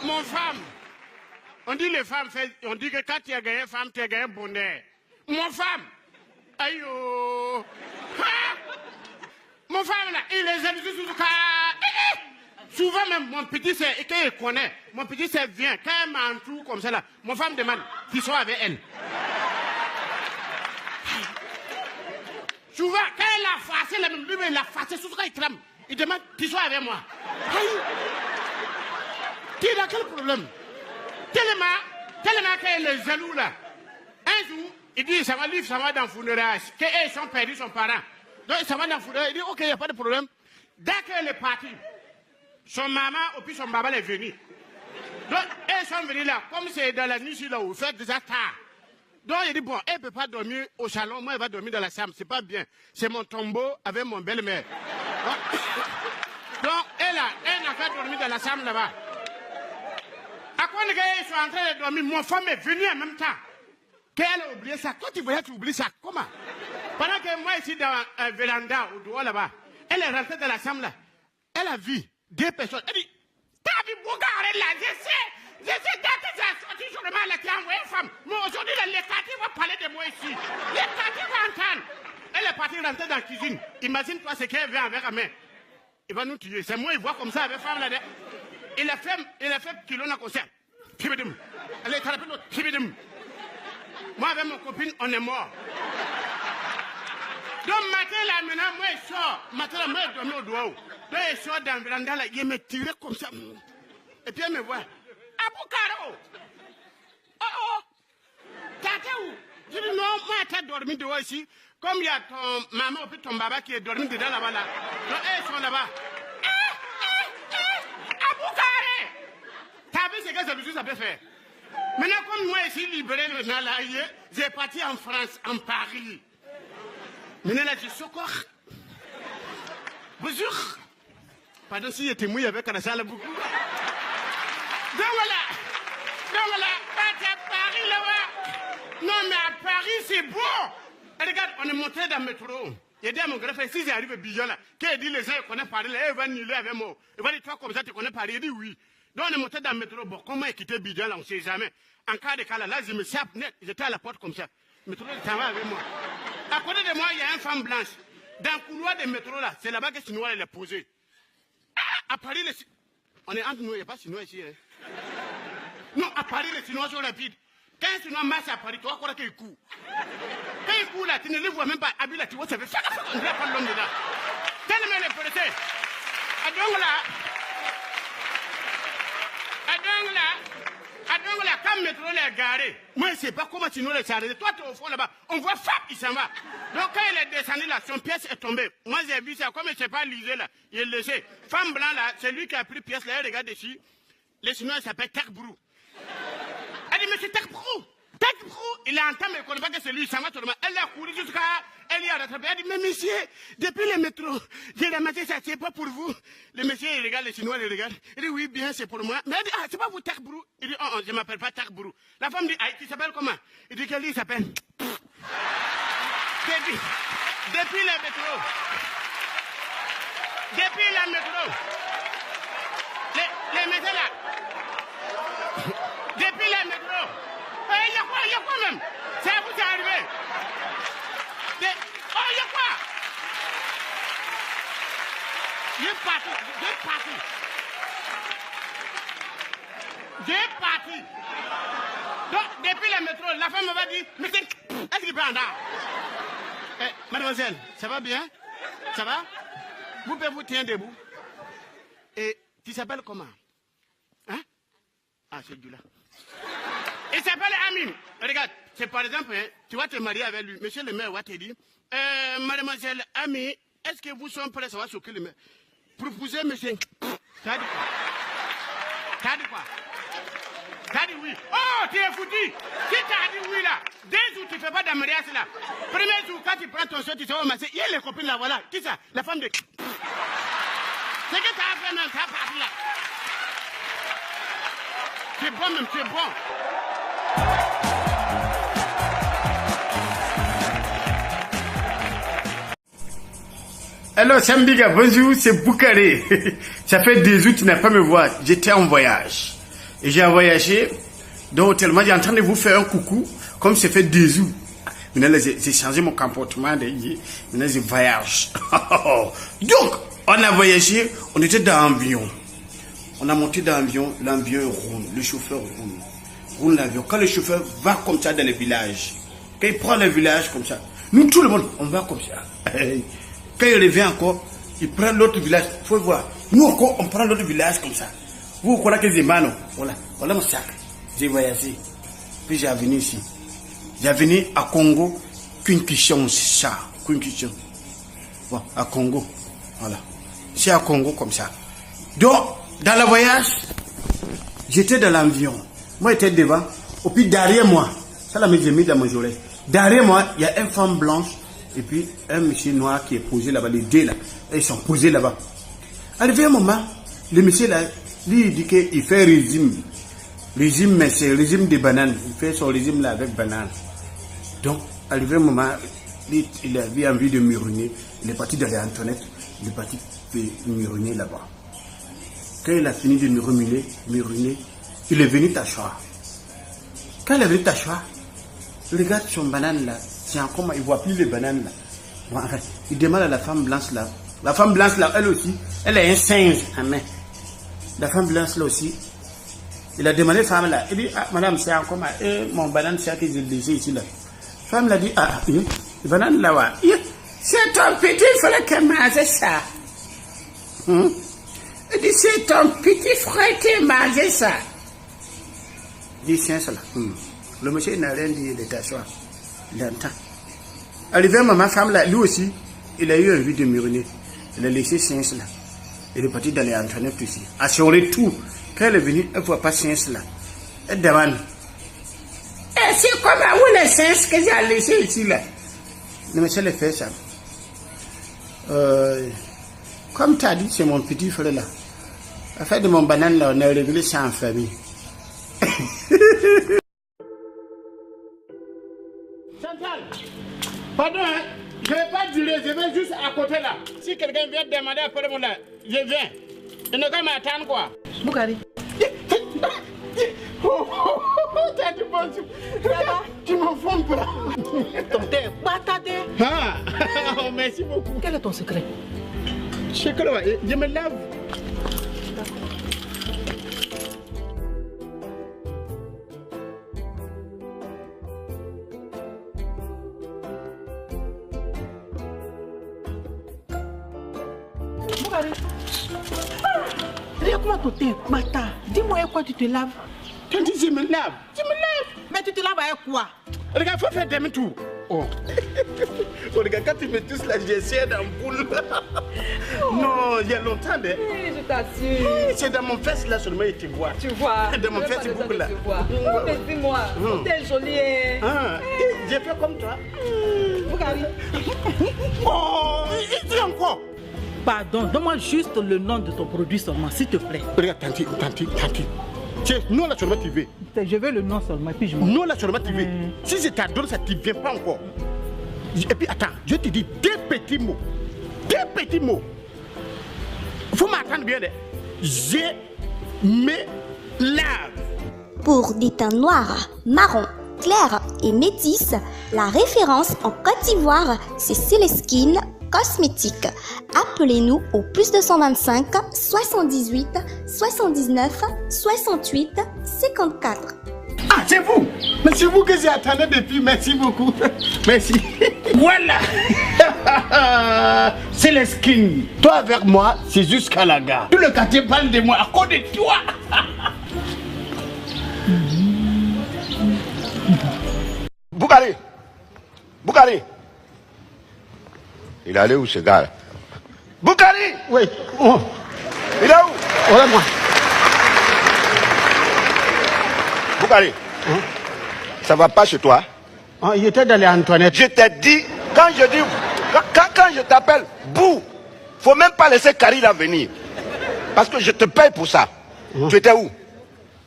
Mon femme. On dit les femmes, on dit que quand tu as gagné femme, tu as gagné bonheur. Mon femme. Aïe oh. Mon femme là, il les aime tout cas. Souvent même mon petit c'est et qu'il connaît, mon petit c'est vient quand elle m'entoure comme ça là, mon femme demande qu'il soit avec elle. Souvent quand elle a fassé lui il a fassé tout ça il tremble, il demande qu'il soit avec moi. Tu as quel problème? Tellement qu'elle est jaloux là. Un jour il dit ça va lui ça va dans le funérailles, qu'ils sont perdus son parent. Donc ça va dans le funérailles, il dit ok il n'y a pas de problème. Dès qu'elle est partie. Son maman ou puis son papa est venu. Donc, elles sont venues là, comme c'est dans la nuit, là où vous faites déjà tard. Donc, il dit, bon, elle ne peut pas dormir au salon, moi, elle va dormir dans la chambre, c'est pas bien. C'est mon tombeau avec mon belle-mère. Donc, elle n'a qu'à dormir dans la chambre là-bas. À quoi les gars sont en train de dormir, mon femme est venue en même temps. Qu'elle a oublié ça. Quand tu voyais, tu oublies ça, comment? Pendant que moi, ici, dans un véranda, au dehors là-bas, elle est rentrée dans la chambre là. Elle a vu. Deux personnes. Elle dit, t'as vu Bougaré là, je sais que tu as sorti sur le mal là, tu as envoyé une femme. Mais aujourd'hui, les quartiers vont parler de moi ici. Les quartiers vont entendre. Elle est partie rentrer dans la cuisine. Imagine-toi ce qu'elle vient avec la main. Il va nous tuer. C'est moi, il voit comme ça avec femme là. Il a fait kilo na concert. Pibidim. Elle est carapée l'autre. Pibidim. Moi, avec mon copine, on est mort. Donc, matin là, maintenant, moi, je sors. Matin là, moi, je dormais au doigt. Donc, je sors dans le véranda là, il me tirait comme ça. Et puis, elle me voit. Aboukaro! Oh! T'as où? Je dis non, moi, t'as dormi dehors ici. Comme il y a ton maman ou puis ton papa qui est dormi dedans là-bas là. Donc, elles sont là-bas. Aboukare! T'as vu ce que celui-ci ça peut faire? Maintenant, comme moi, ici, libéré maintenant là, j'ai parti en France, en Paris. Maintenant là, je secours. Bonjour. Pardon si j'étais mouillé avec la salle beaucoup. Donc voilà, pas à Paris là-bas. Non mais à Paris c'est beau. Et regarde, on est monté dans le métro. Il dit à mon grand frère, si j'arrive à Bijon là, qu'il dit les gens connaissent Paris là, il va nier avec moi. Il va dire toi comme ça tu connais Paris. Il dit oui. Donc on est monté dans le métro. Bon, comment quitter Bijon là, on ne sait jamais. En cas de cas là, je me sape net. J'étais à la porte comme ça. Le métro il s'en va avec moi. À côté de moi, il y a une femme blanche. Dans le couloir du métro là, c'est là-bas que Chinois elle est posée. À Paris, on est entre nous, il n'y a pas de Chinois ici. Hein. Non, à Paris, les Chinois sont rapides. Quand un Chinois marche à Paris, tu vas croire qu'il court. Quand il court là, tu ne le vois même pas. Habile là, tu vois, ça fait on ne voit pas l'homme dedans. Tellement il est pressé. Donc là, quand le métro est garé, moi je ne sais pas comment Chinois est arrêté. Toi, tu es au fond là-bas. On voit Fab, il s'en va. Donc quand il est descendu là, son pièce est tombée. Moi j'ai vu ça, comme je ne sais pas lisé là, il est laissé. Femme blanc là, c'est lui qui a pris pièce là, il regarde dessus. Les Chinois il s'appelle Takbrou. Elle dit, monsieur Takbrou, il a entendu, mais il ne connaît pas que c'est lui, il s'en va tout le monde. Elle a couru jusqu'à, elle y a rattrapé. Elle dit, mais monsieur, depuis le métro, j'ai ramassé ça, c'est pas pour vous. Le monsieur, il regarde, les Chinois, il regarde. Il dit, oui, bien, c'est pour moi. Mais elle dit, ah, c'est pas vous Takbrou. Il dit, oh, je ne m'appelle pas Takbrou. La femme dit, ah, tu s'appelles comment? Il dit, quel il s'appelle? Depuis le métro. Les métros là. Depuis le métro. Il y a quoi même? C'est à vous qui est arrivé. Oh, il y a quoi? J'ai parti. Donc, depuis le métro, la femme m'a dit, mais est-ce qu'il peut en dar? Mademoiselle, ça va bien? Ça va? Vous pouvez vous tenir debout? Et tu s'appelles comment? Hein? Ah, c'est du là. Il s'appelle Amine. Regarde, c'est par exemple, hein, tu vas te marier avec lui. Monsieur le maire va te dire, mademoiselle Amine, est-ce que vous sont prêts à savoir ce que le maire? Proposer, monsieur. T'as dit quoi? T'as dit oui. Oh, tu es foutu. Si t'as dit oui là, 2 jours tu fais pas de mariage là. Premier jour, quand tu prends ton soeur, tu te vas au marché. Il y a les copines là, voilà. Qui ça? La femme de... C'est que t'as fait même, t'as parti là. C'est bon même, c'est bon. Alors Sambiga, bonjour, c'est Boukaré. Ça fait 2 jours que tu n'as pas me voir. J'étais en voyage. Et j'ai voyagé. Donc, tellement j'ai en train de vous faire un coucou, comme c'est fait 2 jours. Maintenant, j'ai changé mon comportement. Maintenant, je voyage. Donc, on a voyagé, on était dans l'avion. On a monté dans l'avion, l'avion roule, le chauffeur roule l'avion. Quand le chauffeur va comme ça dans le village, quand il prend le village comme ça, nous, tout le monde, on va comme ça. Quand il revient encore, il prend l'autre village. Il faut voir. Nous encore, on prend l'autre village comme ça. Vous connaissez que c'est Mano. Voilà mon sac. J'ai voyagé. Puis j'ai venu ici. J'ai venu à Congo, Kinshasa. Bon, à Congo. Voilà. C'est à Congo comme ça. Donc, dans le voyage, j'étais dans l'avion. Moi, j'étais devant. Et puis derrière moi, ça l'a mis dans mon oreille. Derrière moi, il y a une femme blanche et puis un monsieur noir qui est posé là-bas. Les deux là, ils sont posés là-bas. Arrivé un moment, le monsieur là, lui, il dit qu'il fait régime. Régime, mais c'est régime de bananes. Il fait son régime là avec bananes. Donc, arrivé un moment, lui, il avait envie de muriner. Il est parti dans l'Antoinette. Il est parti muriner là-bas. Quand il a fini de muriner, il est venu t'asseoir. Quand il est venu t'asseoir, regarde son banane là. C'est encore, il ne voit plus les bananes là. Bon, enfin, il demande à la femme blanche là. La femme blanche là, elle aussi, elle a un singe en main. La femme blanche là aussi, il a demandé à la femme là. Il dit, ah, madame, c'est encore mon banane, c'est que j'ai laissé ici là. La femme l'a dit, ah, le banane là, ouais. C'est ton petit frère qui a mangé ça. Il dit, c'est ton petit frère qui a mangé ça. Il dit, c'est ça là. Le monsieur n'a rien dit, il était assis. Il entend. Arrivé à ma femme là, lui aussi, il a eu envie de muriner. Il a laissé Science là. Il est parti dans les Antoinette ici. À son retour, quand elle est venue, elle ne voit pas Science là. Elle demande, c'est comment où les Science que j'ai laissé ici là? Le monsieur le fait ça. Comme tu as dit, c'est mon petit frère là. À faire de mon banane là, on a réglé ça en famille. Chantal, pardon, hein, je ne vais pas durer, je vais juste à côté là. Si quelqu'un vient demander après moi là, je viens. Il ne va m'attendre quoi. Boukari. Tu m'en fous pas. Ton thé, batate. Ah, oh, merci beaucoup. Quel est ton secret? Je me lave. Boukari. Regarde-moi ton thé, bata. Dis-moi avec quoi tu te laves. Quand tu dis je me lave, je me lave. Mais tu te laves avec quoi? Regarde, il faut faire demi-tour. Oh. Oh, regarde, quand tu me touches là, j'essaie d'ampoule. Non, il y a longtemps. Oui, je t'assure. C'est dans mon fesse là seulement il te voit. Tu vois. Dans mon fesse, beaucoup là. Mais dis-moi, t'es jolie. Ah, j'ai fait comme toi. Boukari. Oh, il dit encore. Pardon, donne-moi juste le nom de ton produit seulement, s'il te plaît. Regarde, tanti. Nous là seulement tu veux. Je veux le nom seulement, puis je m'en. Nous là seulement tu veux. Si je t'adore, ça ne vient pas encore. Et puis attends, je te dis 2 petits mots. 2 petits mots. Il faut m'attendre bien. Je me lave. Pour des teints noirs, marrons, clairs et métis, la référence en Côte d'Ivoire, c'est Céleskin Cosmétiques. Appelez-nous au plus 225 78 79 68 54. Ah, c'est vous! Mais c'est vous que j'ai attendu depuis. Merci beaucoup. Merci. Voilà! C'est les skins. Toi avec moi, c'est jusqu'à la gare. Tout le quartier parle de moi à cause de toi. Boukari! Boukari! Il est allé où ce gars? Boukari! Oui. Oh. Il est où? Voilà moi. Boukari, ça va pas chez toi? Oh, il était dans les Antoinette. Je t'ai dit, quand je t'appelle Bou, faut même pas laisser Kari là venir. Parce que je te paye pour ça. Tu étais où?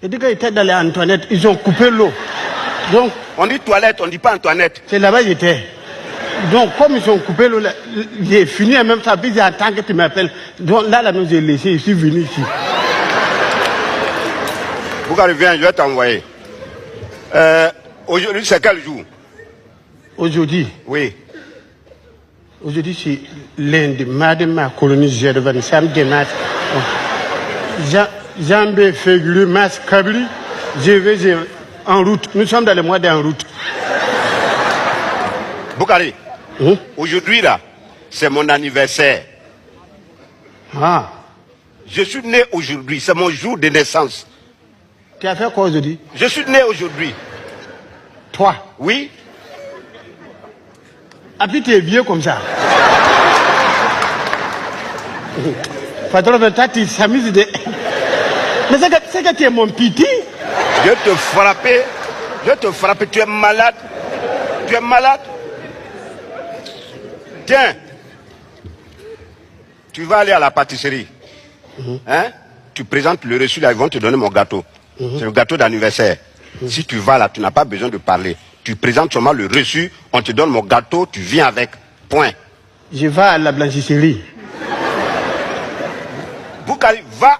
Il dit qu'il était dans les Antoinette, ils ont coupé l'eau. Donc, on dit toilette, on dit pas Antoinette. c'est là-bas qu'il était. Donc, comme ils ont coupé l'eau, j'ai fini et même ça, puis j'attends que tu m'appelles. Donc là, nous j'ai laissé, je suis venu ici. Boukari, viens, je vais t'envoyer. Aujourd'hui, c'est quel jour? Aujourd'hui? Oui. Aujourd'hui, c'est lundi, mardi, mercredi, jeudi, samedi, dimanche. Janvier, février, mars, avril, je vais en route. Nous sommes dans le mois d'en route. Boukari, aujourd'hui, là, c'est mon anniversaire. Ah. Je suis né aujourd'hui, c'est mon jour de naissance. Tu as fait quoi aujourd'hui? Je suis né aujourd'hui. Toi? Oui. Ah, puis tu es vieux comme ça. Patron, toi, tu s'amuses de... Mais c'est que tu es mon petit. Je vais te frapper. Je vais te frapper. Tu es malade. Tu es malade. Tiens. Tu vas aller à la pâtisserie. Hein? Tu présentes le reçu là, ils vont te donner mon gâteau. C'est le gâteau d'anniversaire. Si tu vas là, tu n'as pas besoin de parler. Tu présentes seulement le reçu, on te donne mon gâteau, tu viens avec. Point. Je vais à la blanchisserie. Boukari, va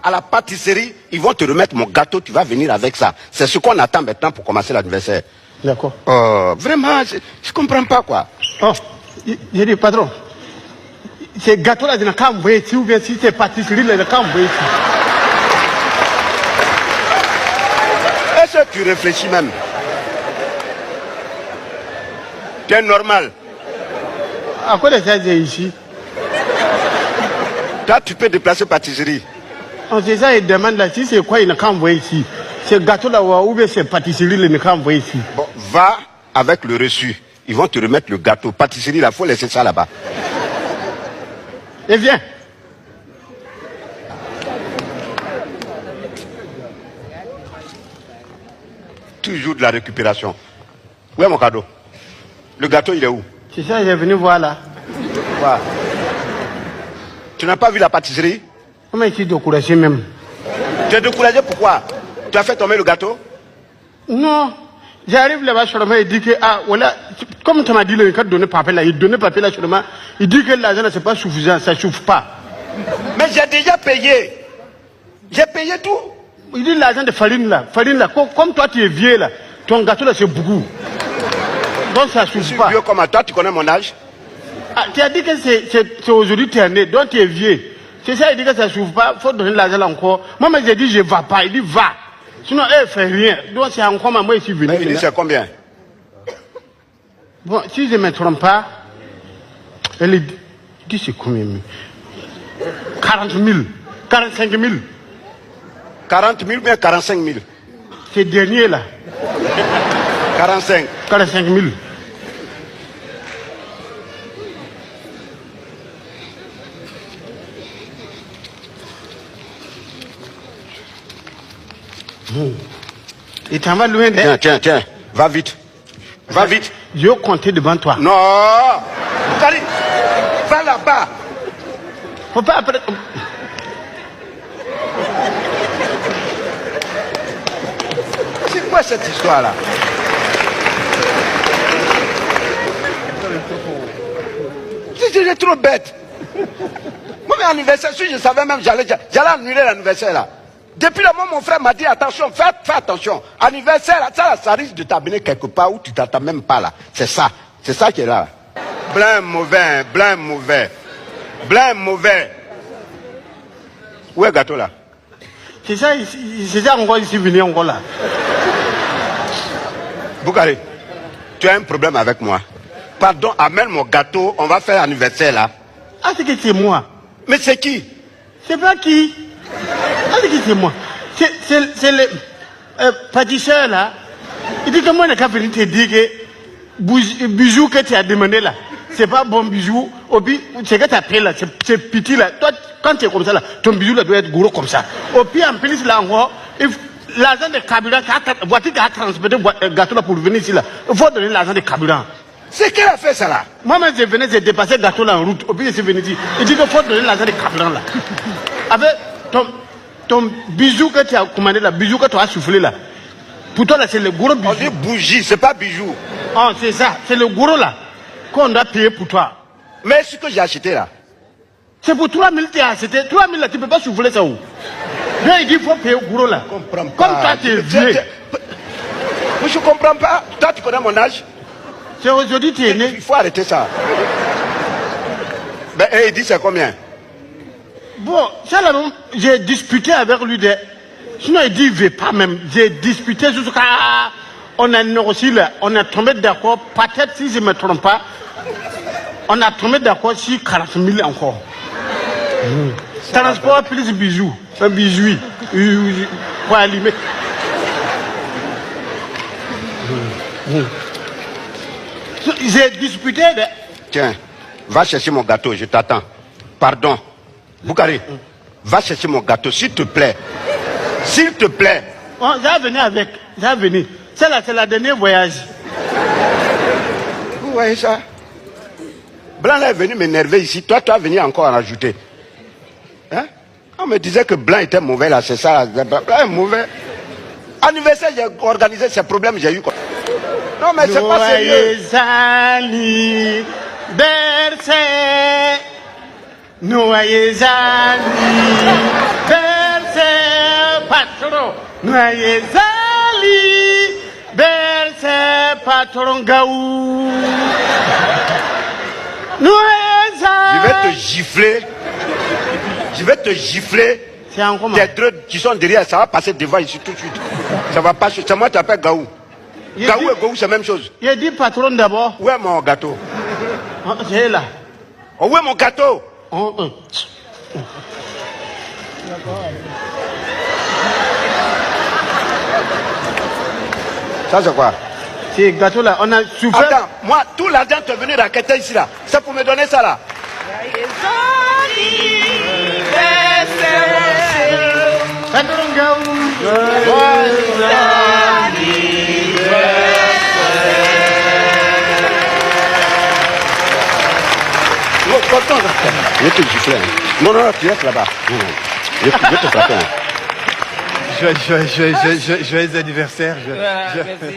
à la pâtisserie, ils vont te remettre mon gâteau, tu vas venir avec ça. C'est ce qu'on attend maintenant pour commencer l'anniversaire. D'accord. Vraiment, je ne comprends pas quoi. Oh, j'ai dit, patron, ces gâteaux-là, je n'ai qu'à envoyer ici, ou bien si c'est pâtisserie, je n'ai qu'à envoyer ici. Est-ce que tu réfléchis même? Tu es normal. À quoi de ça, j'ai ici? Toi, tu peux déplacer pâtisserie. C'est ça, il demande là, si c'est quoi, il n'a qu'à envoyer ici. Ces gâteaux-là, ou bien c'est pâtisserie, il n'a qu'à envoyer ici. Bon, va avec le reçu. Ils vont te remettre le gâteau. Pâtisserie, il faut laisser ça là-bas. Et viens. Toujours de la récupération. Où est mon cadeau? Le gâteau, il est où? C'est ça, il est venu voir là. Voilà. Tu n'as pas vu la pâtisserie? Comment est-il découragé même? Tu es découragé pourquoi? Tu as fait tomber le gâteau? Non. J'arrive là-bas seulement, il dit que, ah, voilà, comme tu m'as dit, le cas de donner papier là, il donnait papier là seulement, il dit que l'argent là, c'est pas suffisant, ça ne chauffe pas. Mais j'ai déjà payé. J'ai payé tout. Il dit l'argent de farine là, comme toi tu es vieux là, ton gâteau là c'est beaucoup. Donc ça ne Je chauffe suis pas. vieux comme toi, tu connais mon âge? Ah, tu as dit que c'est aujourd'hui tu es né, donc tu es vieux. C'est ça, il dit que ça ne chauffe pas, il faut donner l'argent là encore. Moi, j'ai dit je ne vais pas, il dit va. Sinon, elle ne fait rien. Donc c'est encore moi ici venu. Mais il dit c'est combien? Bon, si je ne me trompe pas, elle dit c'est combien? 40 000, 45 000. 40 000 ou bien 45 000? Ces derniers là. 45. 45 000. Il t'en va loin de... Tiens, va vite. Va vite. Je vais compter devant toi. Non. Boukari, va là-bas. Faut pas après... C'est quoi cette histoire-là? C'est trop bête. Moi, mon anniversaire, si je savais même, j'allais annuler l'anniversaire là. Depuis le moment où mon frère m'a dit attention, fais attention. Anniversaire, ça risque de t'amener quelque part où tu t'attends même pas là. C'est ça qui est là. Blanc mauvais. Où est le gâteau là? C'est ça encore ici venu encore là. Boukari, tu as un problème avec moi. Pardon, amène mon gâteau, on va faire l'anniversaire là. Ah, c'est que c'est moi. Mais c'est qui? C'est pas qui? Ah, c'est qui c'est moi? C'est le pâtisseur là. Il dit que moi, je n'ai venir te dire que bijou que tu as demandé là, c'est pas bon bijou. Au pire, c'est que tu as payé là, c'est petit là. Toi, quand tu es comme ça là, ton bijou là doit être gros comme ça. Au pire, en plus là encore, l'argent de carburant, voiture qui a transporté le gâteau là pour venir ici là, il faut donner l'argent de carburant. C'est qui a fait ça là? Moi-même, je venais, j'ai dépassé le gâteau là en route. Au pire, je suis venu ici. Il dit qu'il faut donner l'argent de carburant là. Avec ton bijou que tu as commandé là, bijou que tu as soufflé là. Pour toi là, c'est le gros bijou. On dit bougie, c'est pas bijou. Oh, c'est ça, c'est le gros là qu'on doit payer pour toi. Mais ce que j'ai acheté là. C'est pour 3 000 tu as acheté. 3 000 là, tu ne peux pas souffler ça où? Non, il dit qu'il faut payer au gros là. Comprends pas. Comme toi, tu es vieux. Je ne comprends pas. Toi, tu connais mon âge. C'est aujourd'hui tu es né. Il faut arrêter ça. Ben, il dit c'est combien? Bon, ça là, j'ai disputé avec lui. Sinon, il dit il ne veut pas même. J'ai disputé jusqu'à... On a négocié là. On a tombé d'accord. Peut-être si je ne me trompe pas. On a tombé d'accord sur 40 000 encore. Transport plus bijoux. Un bijou. Pour allumer. J'ai disputé. Tiens, va chercher mon gâteau, je t'attends. Pardon. Boukari, va chercher mon gâteau, s'il te plaît. S'il te plaît. Oh, j'ai venu avec. J'ai venu. C'est la dernière voyage. Vous voyez ça? Blanc là est venu m'énerver ici. Toi, tu as venu encore en rajouter. Hein? On me disait que Blanc était mauvais là, c'est ça. Blanc est mauvais. Anniversaire, j'ai organisé ces problèmes, j'ai eu quoi? Non, mais c'est pas sérieux. Noyez bercé. Noyez bercé, patron. Noyez bercé, patron Gaou. Je vais te gifler. Je vais te gifler. C'est en comment? Tes deux qui sont derrière, ça va passer devant ici tout de suite. Ça va pas. C'est moi qui t'appelle Gaou. Gaou et Gaou, c'est la même chose. Il a dit patron d'abord. Où est mon gâteau? C'est là. Oh, où est mon gâteau? Ça, c'est quoi? C'est gâteau là. On a souffert. Attends, moi, tout l'argent que tu es venu raqueter ici là, c'est pour me donner ça là. Patron Gaou. Je vais te gifler. Non, non, tu restes là-bas. Je vais te frapper. Joyeux anniversaire. Voilà, merci.